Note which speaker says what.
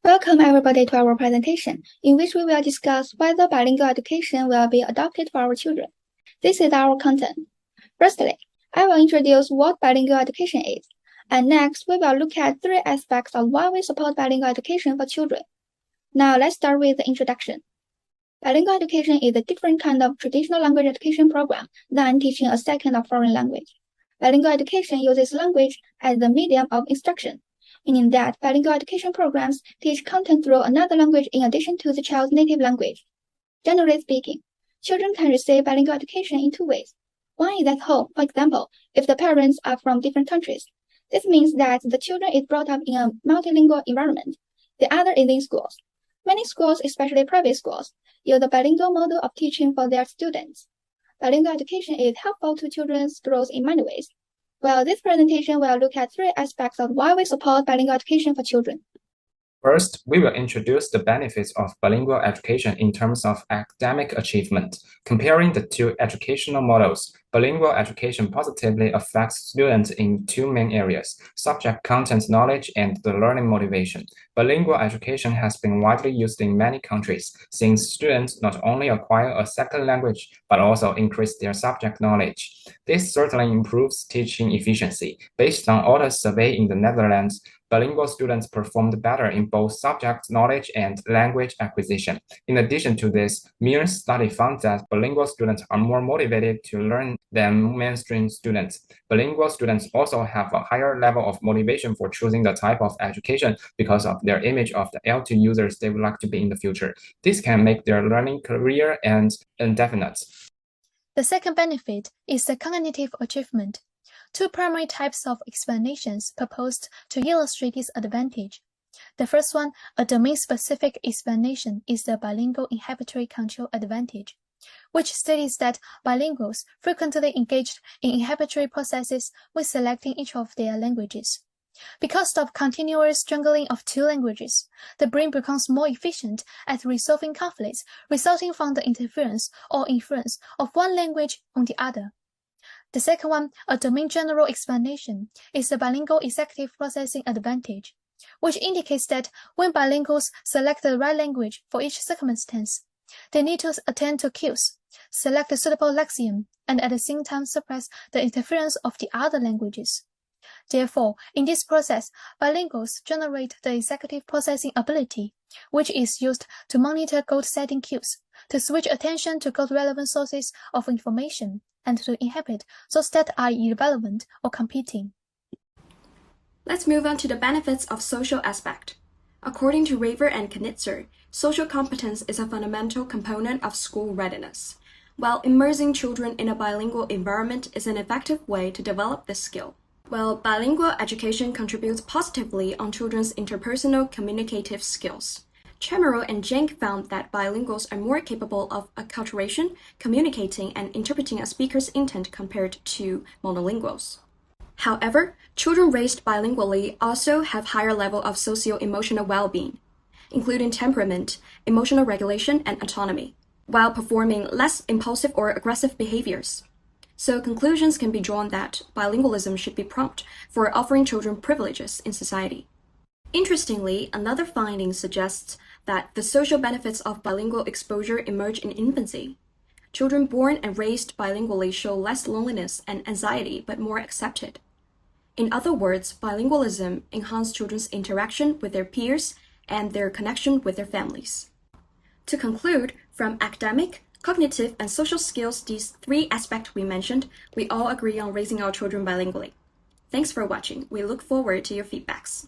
Speaker 1: Welcome everybody to our presentation, in which we will discuss whether bilingual education will be adopted for our children. This is our content. Firstly, I will introduce what bilingual education is, and next we will look at three aspects of why we support bilingual education for children. Now let's start with the introduction. Bilingual education is a different kind of traditional language education program than teaching a second or foreign language. Bilingual education uses language as the medium of instruction, meaning that bilingual education programs teach content through another language in addition to the child's native language. Generally speaking, children can receive bilingual education in two ways. One is at home, for example, if the parents are from different countries. This means that the children is brought up in a multilingual environment. The other is in schools. Many schools, especially private schools, use a bilingual model of teaching for their students. Bilingual education is helpful to children's growth in many ways. Well, this presentation will look at three aspects of why we support bilingual education for children.
Speaker 2: First, we will introduce the benefits of bilingual education in terms of academic achievement. Comparing the two educational models, bilingual education positively affects students in two main areas: subject content knowledge and the learning motivation. Bilingual education has been widely used in many countries, since students not only acquire a second language, but also increase their subject knowledge. This certainly improves teaching efficiency. Based on Otto's survey in the Netherlands, bilingual students performed better in both subject knowledge and language acquisition. In addition to this, Mears' study found that bilingual students are more motivated to learn than mainstream students. Bilingual students also have a higher level of motivation for choosing the type of education because of their image of the L2 users they would like to be in the future. This can make their learning career and indefinite.
Speaker 3: The second benefit is the cognitive achievement. Two primary types of explanations proposed to illustrate this advantage. The first one, a domain-specific explanation, is the bilingual inhibitory control advantage, which states that bilinguals frequently engaged in inhibitory processes when selecting each of their languages. Because of continuous strangling of two languages, the brain becomes more efficient at resolving conflicts resulting from the interference or influence of one language on the other. The second one, a domain general explanation, is the bilingual executive processing advantage, which indicates that when bilinguals select the right language for each circumstance, they need to attend to cues, select a suitable lexium, and at the same time suppress the interference of the other languages. Therefore, in this process, bilinguals generate the executive processing ability, which is used to monitor goal-setting cues, to switch attention to goal-relevant sources of information, and to inhibit those that are irrelevant or competing.
Speaker 4: Let's move on to the benefits of social aspect. According to Raver and Knitzer, social competence is a fundamental component of school readiness, while immersing children in a bilingual environment is an effective way to develop this skill. While bilingual education contributes positively on children's interpersonal communicative skills, Chamorro and Jenk found that bilinguals are more capable of acculturation, communicating, and interpreting a speaker's intent compared to monolinguals. However, children raised bilingually also have higher level of socio-emotional well-being, including temperament, emotional regulation, and autonomy, while performing less impulsive or aggressive behaviors. So conclusions can be drawn that bilingualism should be prompt for offering children privileges in society. Interestingly, another finding suggests that the social benefits of bilingual exposure emerge in infancy. Children born and raised bilingually show less loneliness and anxiety, but more accepted. In other words, bilingualism enhances children's interaction with their peers and their connection with their families. To conclude, from academic, cognitive, and social skills, these three aspects we mentioned, we all agree on raising our children bilingually. Thanks for watching. We look forward to your feedbacks.